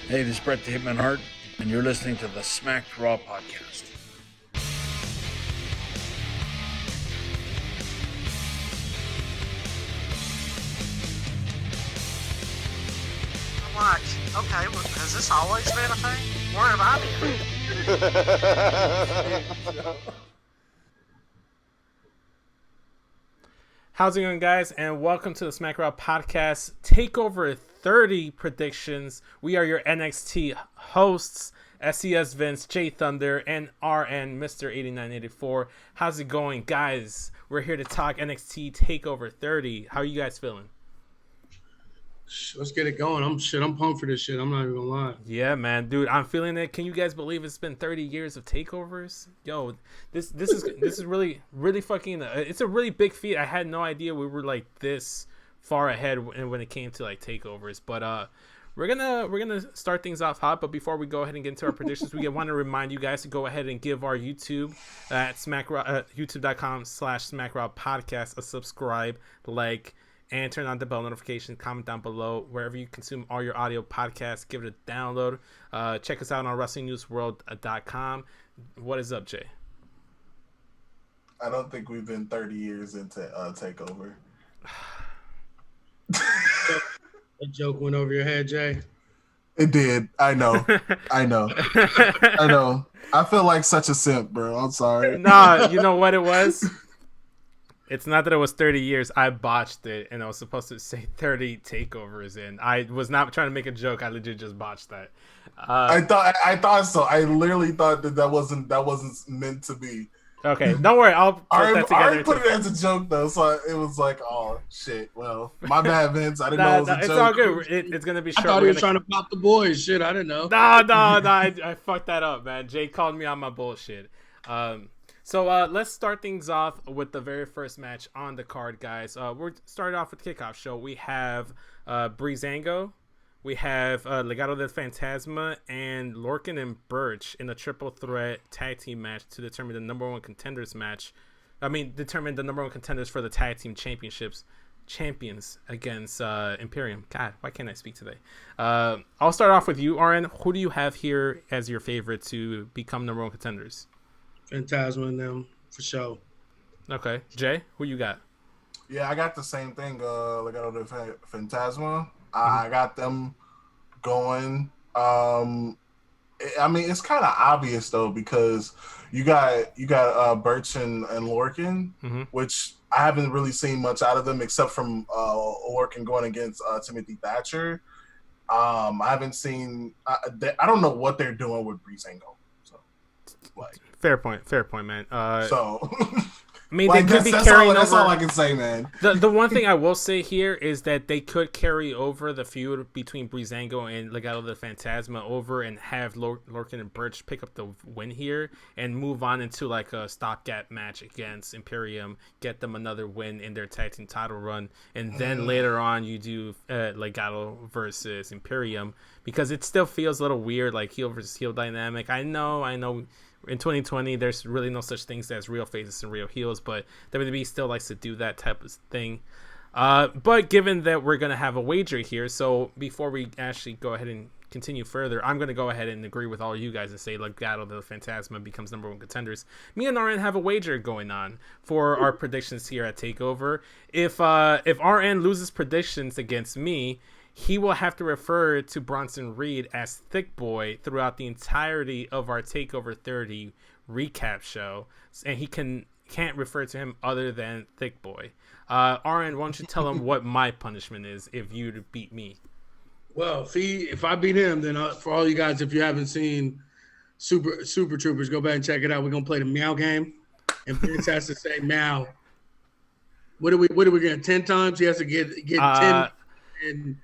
Hey, this is Brett the Hitman Hart, and you're listening to the Smacked Raw podcast. Watch. Okay, well, has this always been a thing? Where have I been? How's it going, guys? And welcome to the Smack Raw podcast Takeover 30 predictions. We are your NXT hosts, SES Vince, J Thunder, and RN Mr. 8984. How's it going, guys? We're here to talk NXT Takeover 30. How are you guys feeling? Let's get it going. I'm pumped for this shit. I'm not even gonna lie. Yeah, man, dude, I'm feeling it. Can you guys believe it's been 30 years of takeovers? Yo, this is really fucking. It's a really big feat. I had no idea we were like this far ahead when it came to like takeovers. But we're gonna start things off hot. But before we go ahead and get into our predictions, we want to remind you guys to go ahead and give our YouTube at youtube.com/SmackRaw podcast a subscribe, like, and turn on the bell notification. Comment down below wherever you consume all your audio podcasts. Give it a download. Check us out on WrestlingNewsWorld.com. What is up, Jay? I don't think we've been 30 years into Takeover. That joke went over your head, Jay. It did. I know. I know. I feel like such a simp, bro. I'm sorry. Nah, you know what it was? It's not that it was 30 years. I botched it, and I was supposed to say 30 takeovers in. I was not trying to make a joke. I legit just botched that. I thought so. I literally thought that wasn't meant to be. Okay, don't worry. I'll put that together. I already put it as a joke though, so it was like, oh shit. Well, my bad, Vince. I didn't know it was a joke. It's all good. It's gonna be short. I thought he was trying to pop the boys. Shit, I didn't know. No. I fucked that up, man. Jay called me on my bullshit. So let's start things off with the very first match on the card, guys. We're started off with the kickoff show. We have Breezango, we have Legado del Fantasma, and Lorcan and Birch in a triple threat tag team match to determine the number one contenders for the tag team champions against Imperium. God, why can't I speak today? I'll start off with you, RN. Who do you have here as your favorite to become number one contenders? Phantasma and them for sure. Okay, Jay, who you got? Yeah, I got the same thing. Legado del Fantasma. I got them going. I mean, it's kind of obvious though because you got Birch and Lorcan, which I haven't really seen much out of them except from Lorcan going against Timothy Thatcher. I haven't seen. I don't know what they're doing with Breezango. So, like. Fair point, man. So, I mean, like, they could be carrying over. That's all I can say, man. The one thing I will say here is that they could carry over the feud between Breezango and Legado del Fantasma over and have Lorcan and Birch pick up the win here and move on into like a stopgap match against Imperium, get them another win in their tag team title run, and then later on you do Legado versus Imperium because it still feels a little weird, like heel versus heel dynamic. I know. In 2020, there's really no such things as real faces and real heels, but WWE still likes to do that type of thing. But given that we're going to have a wager here, so before we actually go ahead and continue further, I'm going to go ahead and agree with all of you guys and say Legado del Fantasma becomes number one contenders. Me and RN have a wager going on for our predictions here at TakeOver. If RN loses predictions against me, he will have to refer to Bronson Reed as Thick Boy throughout the entirety of our TakeOver 30 recap show, and he can't refer to him other than Thick Boy. RN, why don't you tell him what my punishment is if you beat me? Well, if I beat him, then for all you guys, if you haven't seen Super Troopers, go back and check it out. We're gonna play the meow game, and Vince has to say meow. What are we getting? 10 times? He has to get 10 in.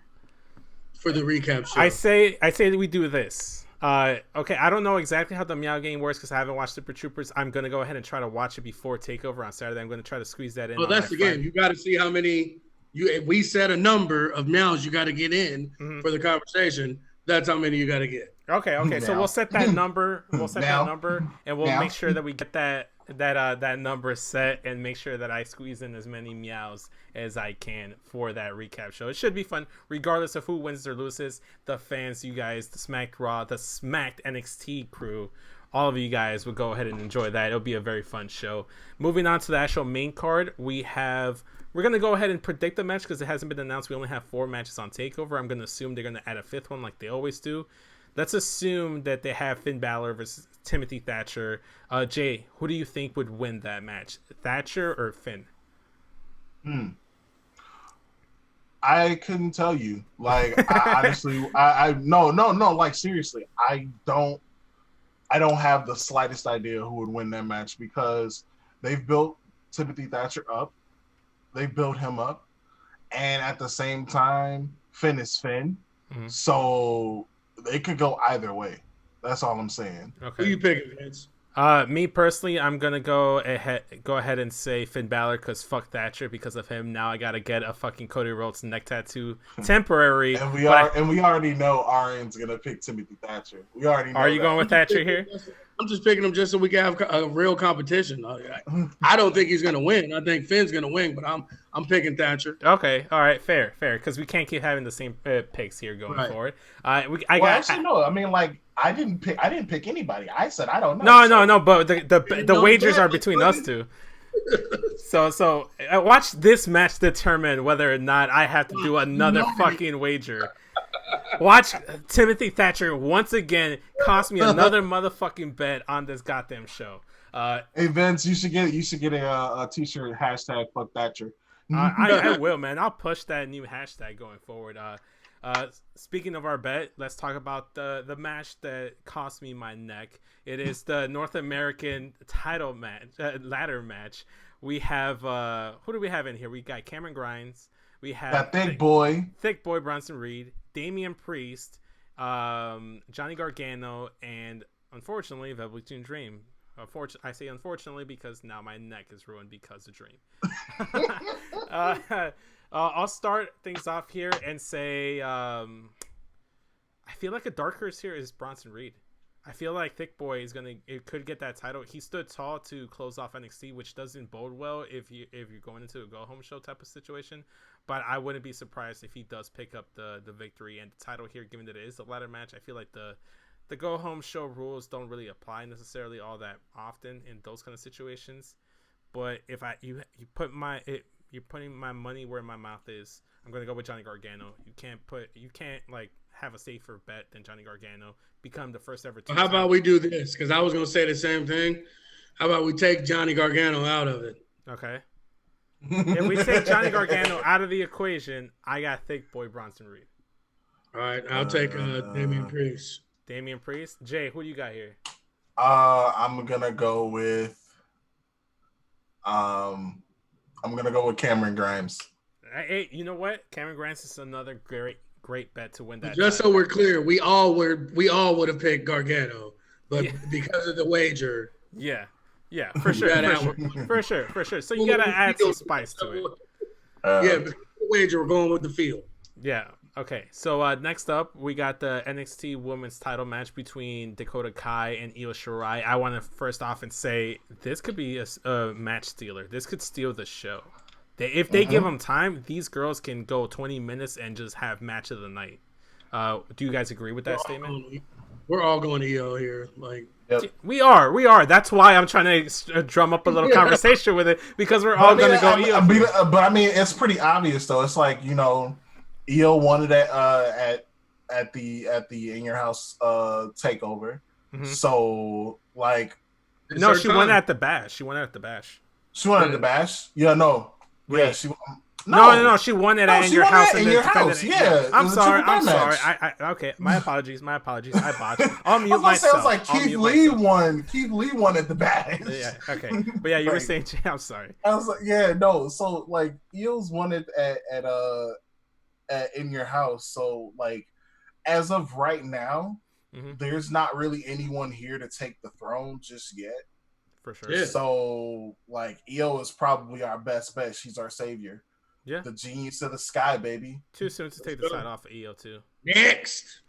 For the recap show. I say that we do this. Okay, I don't know exactly how the meow game works because I haven't watched Super Troopers. I'm going to go ahead and try to watch it before TakeOver on Saturday. I'm going to try to squeeze that in. Well, that's the game. You got to see how many if we set a number of meows you got to get in for the conversation. That's how many you got to get. Okay. So Now. we'll set that number. We'll set Now. that number, and we'll Now. make sure that we get that number set, and make sure that I squeeze in as many meows as I can for that recap show. It should be fun, regardless of who wins or loses. The fans, you guys, the Smacked Raw, the Smacked NXT crew, all of you guys will go ahead and enjoy that. It'll be a very fun show. Moving on to the actual main card, we're going to go ahead and predict the match because it hasn't been announced. We only have 4 matches on TakeOver. I'm going to assume they're going to add a 5th one like they always do. Let's assume that they have Finn Balor versus Timothy Thatcher. Jay, who do you think would win that match? Thatcher or Finn? I couldn't tell you. Like, I honestly, no. Like, seriously, I don't have the slightest idea who would win that match because they've built Timothy Thatcher up. They built him up. And at the same time, Finn is Finn. Mm-hmm. So they could go either way. That's all I'm saying. Okay. Who you picking, Vince? Me personally, I'm gonna go ahead and say Finn Balor because fuck Thatcher. Because of him, now I gotta get a fucking Cody Rhodes neck tattoo, temporary. and we already know Arian's gonna pick Timothy Thatcher. We already know. Are you going with Thatcher here? I'm just picking him just so we can have a real competition. I don't think he's gonna win. I think Finn's gonna win, but I'm picking Thatcher. Okay, all right, fair, because we can't keep having the same picks here going forward. I mean, like. I didn't pick anybody. I said I don't know. No. But the wagers are between us two. So watch this match determine whether or not I have to do another fucking wager. Watch Timothy Thatcher once again cost me another motherfucking bet on this goddamn show. Hey Vince, you should get a t-shirt hashtag fuck Thatcher. I will, man. I'll push that new hashtag going forward. Speaking of our bet, let's talk about the match that cost me my neck. It is the North American title match, ladder match. We have who do we have in here? We got Cameron Grimes. We have that thick boy Bronson Reed, Damian Priest, Johnny Gargano, and unfortunately Velveteen Dream. I say unfortunately because now my neck is ruined because of Dream. I'll start things off here and say I feel like a dark horse here is Bronson Reed. I feel like Thick Boy could get that title. He stood tall to close off NXT, which doesn't bode well if you're going into a go home show type of situation. But I wouldn't be surprised if he does pick up the victory and the title here, given that it is a ladder match. I feel like the go home show rules don't really apply necessarily all that often in those kind of situations. But if you're putting my money where my mouth is, I'm gonna go with Johnny Gargano. You can't like have a safer bet than Johnny Gargano become the first ever. How about we do this? Because I was gonna say the same thing. How about we take Johnny Gargano out of it? Okay. If we take Johnny Gargano out of the equation, I got Thick Boy Bronson Reed. All right, I'll take Damian Priest. Damian Priest. Jay, who do you got here? I'm gonna go with Cameron Grimes. Hey, you know what? Cameron Grimes is another great bet to win that. Just so we're clear, we all would have picked Gargano, but because of the wager. Yeah, for sure. So you gotta add some spice to it. Because of the wager, we're going with the field. Yeah. Okay. So next up, we got the NXT Women's Title match between Dakota Kai and Io Shirai. I want to first off and say this could be a match stealer. This could steal the show. If they give them time, these girls can go 20 minutes and just have match of the night. Do you guys agree with that statement? We're all going to Io here. Like, yep. We are. That's why I'm trying to drum up a little conversation with it because we're all going to go Io. But I mean, it's pretty obvious though. It's like, you know, Io won it at the In Your House takeover. Mm-hmm. So like, no, she won at the Bash. She won at the Bash. Yeah, no. Wait. Yeah, she. No. She won it at In Your House. In Your House. Yeah. I'm sorry. I okay. My apologies. I botched. I'll mute myself. It was like Keith Lee won. Keith Lee won at the Bash. Yeah. Okay. But yeah, you were saying. I'm sorry. I was like, yeah, no. So like, Io's won it at In Your House. So like, as of right now, there's not really anyone here to take the throne just yet. For sure. Yeah. So like, Io is probably our best bet. She's our savior. Yeah. The genius of the sky, baby. Too soon to take the side off of Io too. Next.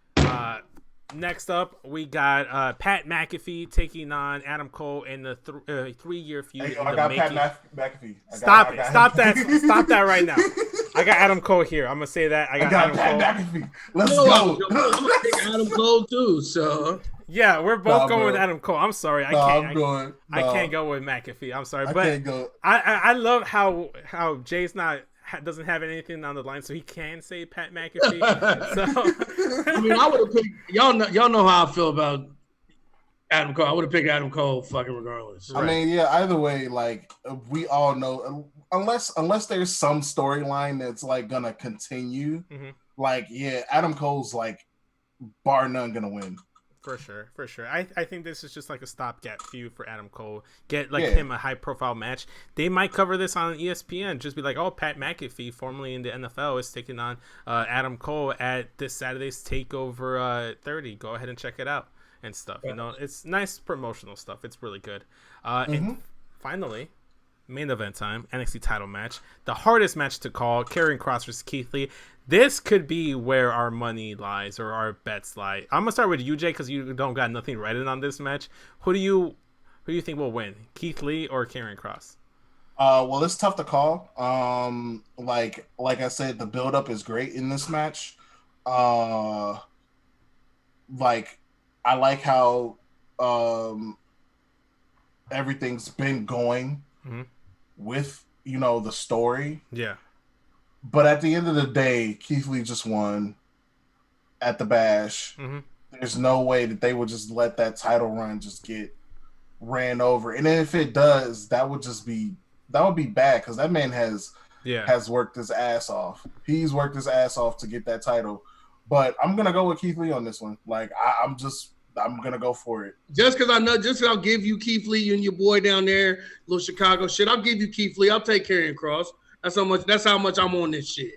next up, we got Pat McAfee taking on Adam Cole in the 3-year feud. Hey, in I the got making. Pat McAfee. Stop it! Stop that right now. I got Adam Cole here. I'm gonna say that I got Adam Cole. Pat McAfee. Let's I'm go. gonna pick Adam Cole too. So Yeah, we're both going with Adam Cole. I'm sorry, I can't go with McAfee. I'm sorry, but can't go. I love how Jay's doesn't have anything on the line, so he can say Pat McAfee. So I mean, I would have picked y'all know how I feel about Adam Cole. I would have picked Adam Cole fucking regardless. I mean, yeah. Either way, like we all know, unless there's some storyline that's like gonna continue, like Adam Cole's like bar none gonna win. For sure. I think this is just like a stopgap feud for Adam Cole. Get him a high profile match. They might cover this on ESPN. Just be like, oh, Pat McAfee, formerly in the NFL, is taking on Adam Cole at this Saturday's Takeover 30. Go ahead and check it out and stuff. You know, it's nice promotional stuff. It's really good. And finally, main event time, NXT title match. The hardest match to call, Karrion Kross versus Keith Lee. This could be where our money lies or our bets lie. I'm gonna start with you, Jay, because you don't got nothing written on this match. Who do you think will win, Keith Lee or Karrion Kross? Well, it's tough to call. Like I said, the build up is great in this match. Like I like how everything's been going with the story. Yeah. But at the end of the day, Keith Lee just won at the Bash. There's no way that they would just let that title run just get ran over. And if it does, that would be bad because that man has worked his ass off. He's worked his ass off to get that title. But I'm gonna go with Keith Lee on this one. Like I'm gonna go for it. Just because I'll give you Keith Lee, you and your boy down there, little Chicago shit. I'll give you Keith Lee. I'll take Karrion Kross. That's how much I'm on this shit.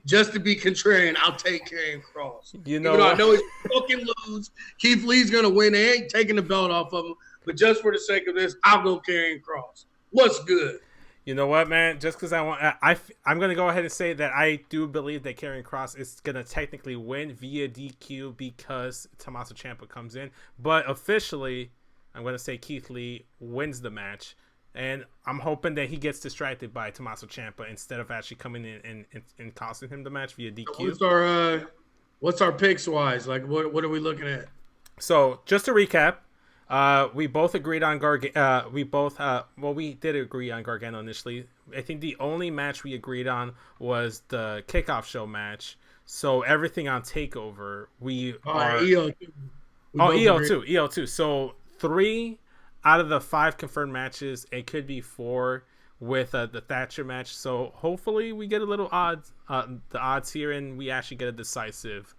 Just to be contrarian, I'll take Karrion Kross. You know, even though I know he's fucking lose. Keith Lee's gonna win. They ain't taking the belt off of him. But just for the sake of this, I'll go Karrion Kross. What's good? You know what, man? Just because I'm gonna go ahead and say that I do believe that Karrion Kross is gonna technically win via DQ because Tommaso Ciampa comes in. But officially, I'm gonna say Keith Lee wins the match. And I'm hoping that he gets distracted by Tommaso Ciampa instead of actually coming in and costing him the match via DQ. What's our picks wise? Like, what are we looking at? So just to recap, we both agreed on Gargano. We did agree on Gargano initially. I think the only match we agreed on was the kickoff show match. So everything on Takeover, EO2. EO2. So 3 out of the 5 confirmed matches, it could be 4 with the Thatcher match. So hopefully we get a little the odds here, and we actually get a decisive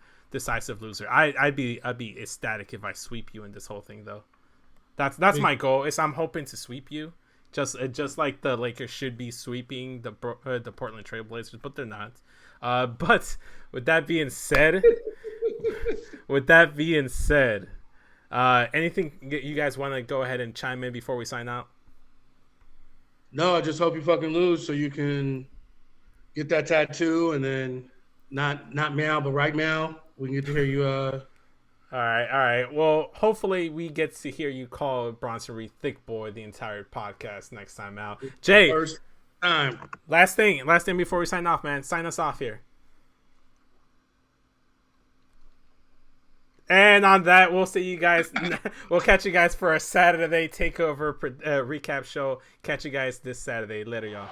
loser. I'd be ecstatic if I sweep you in this whole thing, though. That's my goal. I'm hoping to sweep you, just like the Lakers should be sweeping the Portland Trail Blazers, but they're not. But with that being said, anything you guys want to go ahead and chime in before we sign out? No, I just hope you fucking lose so you can get that tattoo and then not meow, but right meow. We can get to hear you. All right. Well, hopefully we get to hear you call Bronson Reed Thick Boy the entire podcast next time out. Jay, first time. Last thing before we sign off, man. Sign us off here. And on that, we'll see you guys. We'll catch you guys for a Saturday Takeover recap show. Catch you guys this Saturday. Later, y'all.